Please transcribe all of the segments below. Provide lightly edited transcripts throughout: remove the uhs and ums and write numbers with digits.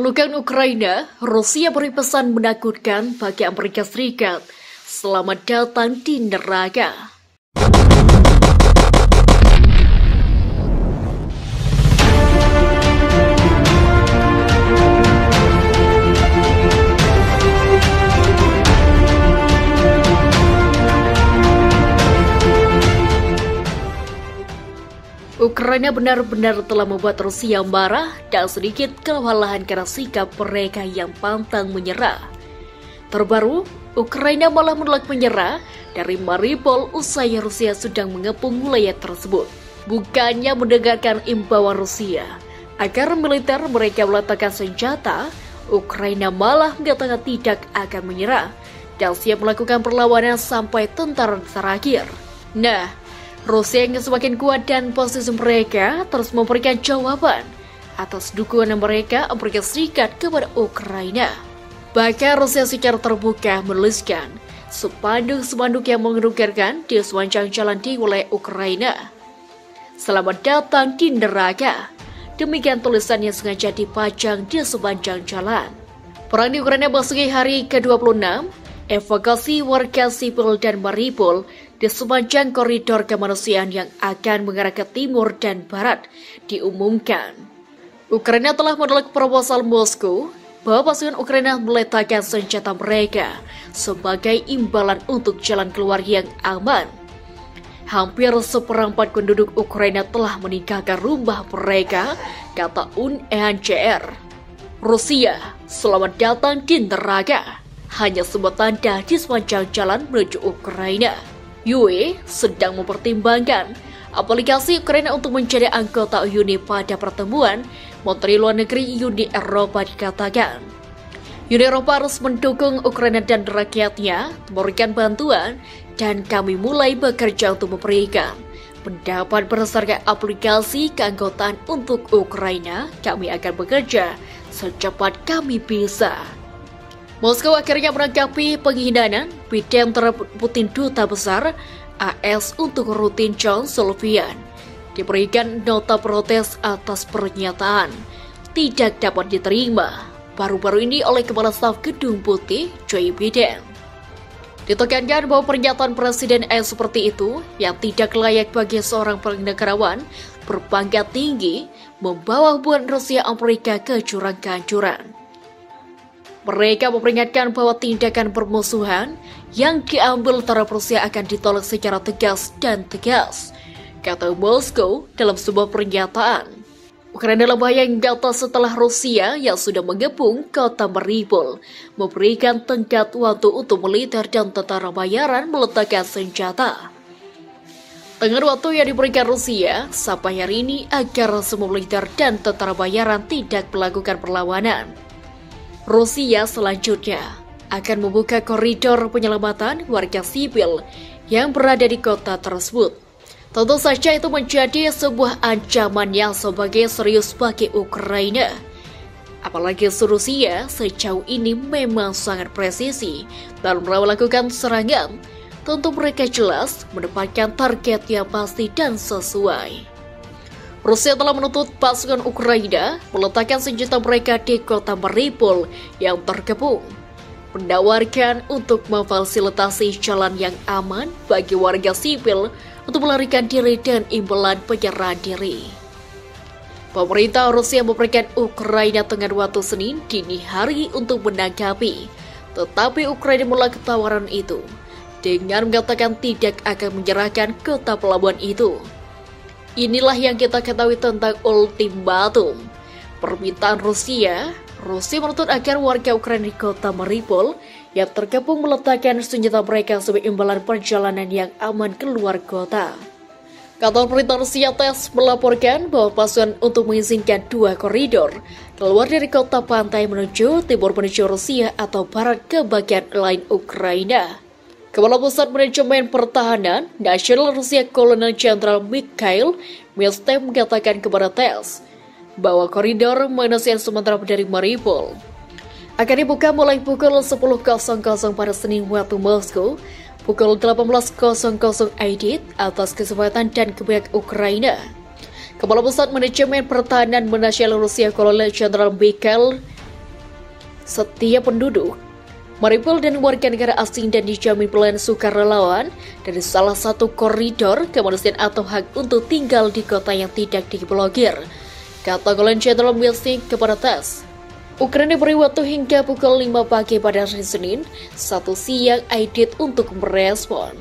menaklukkan Ukraina, Rusia beri pesan menakutkan bagi Amerika Serikat. Selamat datang di neraka. Ukraina benar-benar telah membuat Rusia marah dan sedikit kewalahan karena sikap mereka yang pantang menyerah. Terbaru, Ukraina malah menolak menyerah dari Mariupol usai Rusia sedang mengepung wilayah tersebut. Bukannya mendengarkan imbauan Rusia agar militer mereka meletakkan senjata, Ukraina malah menyatakan tidak akan menyerah dan siap melakukan perlawanan sampai tentara terakhir. Nah, Rusia yang semakin kuat dan posisi mereka terus memberikan jawaban atas dukungan mereka Amerika Serikat kepada Ukraina. Bahkan Rusia secara terbuka menuliskan spanduk-spanduk yang mengerugarkan di sepanjang jalan di wilayah Ukraina. Selamat datang di neraka. Demikian tulisannya sengaja dipajang di sepanjang jalan. Perang di Ukraina memasuki hari ke-26, evakuasi warga sipil dan Mariupol di sepanjang koridor kemanusiaan yang akan mengarah ke timur dan barat diumumkan. Ukraina telah menolak proposal Moskow bahwa pasukan Ukraina meletakkan senjata mereka sebagai imbalan untuk jalan keluar yang aman. Hampir seperempat penduduk Ukraina telah meninggalkan rumah mereka, kata UNHCR. Rusia, selamat datang di neraka. Hanya sebuah tanda di sepanjang jalan menuju Ukraina. UE sedang mempertimbangkan aplikasi Ukraina untuk menjadi anggota Uni pada pertemuan Menteri Luar Negeri Uni Eropa dikatakan. Uni Eropa harus mendukung Ukraina dan rakyatnya, memberikan bantuan, dan kami mulai bekerja untuk memberikan pendapat berdasarkan aplikasi keanggotaan untuk Ukraina. Kami akan bekerja secepat kami bisa. Moskow akhirnya menanggapi penghinaan Biden terhadap Putin. Duta Besar AS untuk rutin John Sullivan diberikan nota protes atas pernyataan tidak dapat diterima baru-baru ini oleh Kepala Staf Gedung Putih Joe Biden. Ditekankan bahwa pernyataan Presiden AS seperti itu yang tidak layak bagi seorang negarawan berpangkat tinggi membawa hubungan Rusia Amerika ke jurang kehancuran. Mereka memperingatkan bahwa tindakan permusuhan yang diambil terhadap Rusia akan ditolak secara tegas dan tegas, kata Moskow dalam sebuah pernyataan. Ukraina dalam bahaya yang nyata setelah Rusia yang sudah mengepung kota Mariupol memberikan tenggat waktu untuk militer dan tentara bayaran meletakkan senjata. Tenggat waktu yang diberikan Rusia sampai hari ini agar semua militer dan tentara bayaran tidak melakukan perlawanan. Rusia selanjutnya akan membuka koridor penyelamatan warga sipil yang berada di kota tersebut. Tentu saja itu menjadi sebuah ancaman yang sebagai serius bagi Ukraina. Apalagi Rusia sejauh ini memang sangat presisi dalam melakukan serangan. Tentu mereka jelas mendapatkan target yang pasti dan sesuai. Rusia telah menuntut pasukan Ukraina meletakkan senjata mereka di kota Mariupol yang terkepung, menawarkan untuk memfasilitasi jalan yang aman bagi warga sipil untuk melarikan diri dan imbalan penyerahan diri. Pemerintah Rusia memberikan Ukraina tenggat waktu Senin dini hari untuk menanggapi, tetapi Ukraina menolak tawaran itu dengan mengatakan tidak akan menyerahkan kota pelabuhan itu. Inilah yang kita ketahui tentang ultimatum permintaan Rusia. Rusia menuntut agar warga Ukraina di kota Mariupol yang terkepung meletakkan senjata mereka sebagai imbalan perjalanan yang aman keluar kota. Kantor Berita Rusia TASS melaporkan bahwa pasukan untuk mengizinkan dua koridor keluar dari kota pantai menuju timur menuju Rusia atau barat ke bagian lain Ukraina. Kepala Pusat Manajemen Pertahanan Nasional Rusia Kolonel Jenderal Mikhail Milstev mengatakan kepada TASS bahwa koridor manusia sementara dari Mariupol akan dibuka mulai pukul 10.00 pada Senin waktu Moskow, pukul 18.00 ID atas kesempatan dan kebijakan Ukraina. Kepala Pusat Manajemen Pertahanan Nasional Rusia Kolonel Jenderal Mikhail Setiap penduduk Mariupol dan warga negara asing dan dijamin pelayanan sukarelawan dari salah satu koridor kemanusiaan atau hak untuk tinggal di kota yang tidak diblokir, kata Golan Jenderal Milsik kepada TASS. Ukraina beri waktu hingga pukul 5 pagi pada hari Senin, 1 siang Aidit untuk merespon.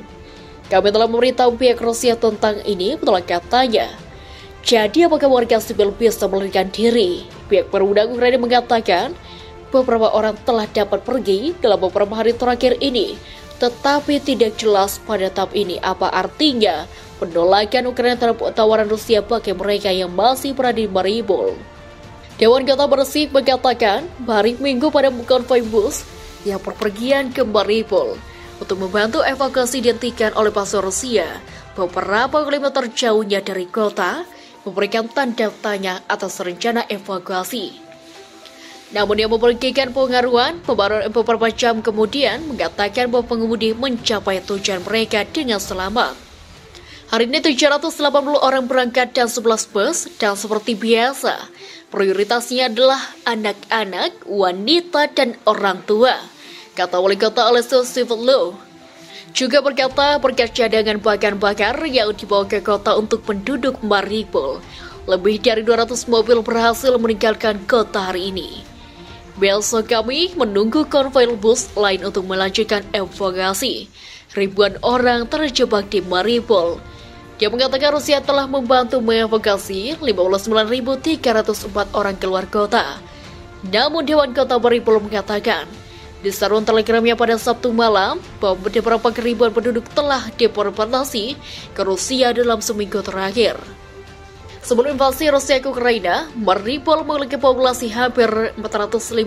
Kami telah memberitahu pihak Rusia tentang ini, betul katanya. Jadi apakah warga sipil bisa melarikan diri? Pihak perundang Ukraina mengatakan beberapa orang telah dapat pergi dalam beberapa hari terakhir ini, tetapi tidak jelas pada tahap ini apa artinya penolakan Ukraina terhadap tawaran Rusia bagi mereka yang masih berada di Mariupol. Dewan Kota Bersih mengatakan hari Minggu pada konvoi bus yang berpergian ke Mariupol untuk membantu evakuasi dihentikan oleh pasukan Rusia beberapa kilometer jauhnya dari kota, memberikan tanda tanya atas rencana evakuasi. Namun yang mempergikan pengaruhan beberapa jam kemudian mengatakan bahwa pengemudi mencapai tujuan mereka dengan selamat. Hari ini 780 orang berangkat dan 11 bus, dan seperti biasa, prioritasnya adalah anak-anak, wanita, dan orang tua, kata Wali Kota Alessio Civolo. Juga berkata berkat cadangan bahan bakar yang dibawa ke kota untuk penduduk Mariupol, lebih dari 200 mobil berhasil meninggalkan kota hari ini. Besok kami menunggu konvoi bus lain untuk melanjutkan evakuasi. Ribuan orang terjebak di Mariupol. Dia mengatakan Rusia telah membantu mengevakuasi 59.304 orang keluar kota. Namun Dewan Kota Mariupol mengatakan di saluran telegramnya pada Sabtu malam bahwa beberapa ribuan penduduk telah deportasi ke Rusia dalam seminggu terakhir. Sebelum invasi Rusia ke Ukraina, Mariupol memiliki populasi hampir 450.000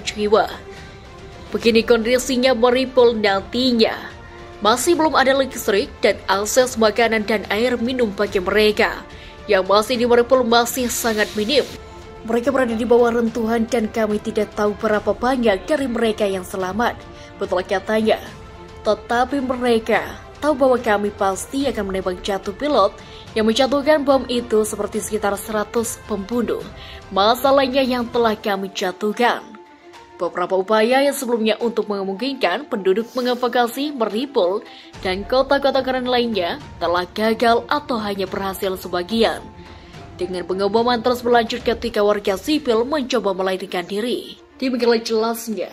jiwa. Begini kondisinya Mariupol nantinya. Masih belum ada listrik dan akses makanan dan air minum bagi mereka. Yang masih di Mariupol masih sangat minim. Mereka berada di bawah rentuhan dan kami tidak tahu berapa banyak dari mereka yang selamat, betul katanya. Tetapi mereka tahu bahwa kami pasti akan menembak jatuh pilot yang menjatuhkan bom itu seperti sekitar 100 pembunuh. Masalahnya yang telah kami jatuhkan. Beberapa upaya yang sebelumnya untuk memungkinkan penduduk mengevakuasi Mariupol dan kota-kota keren lainnya telah gagal atau hanya berhasil sebagian. Dengan pengeboman terus berlanjut ketika warga sipil mencoba melarikan diri. Demikianlah jelasnya.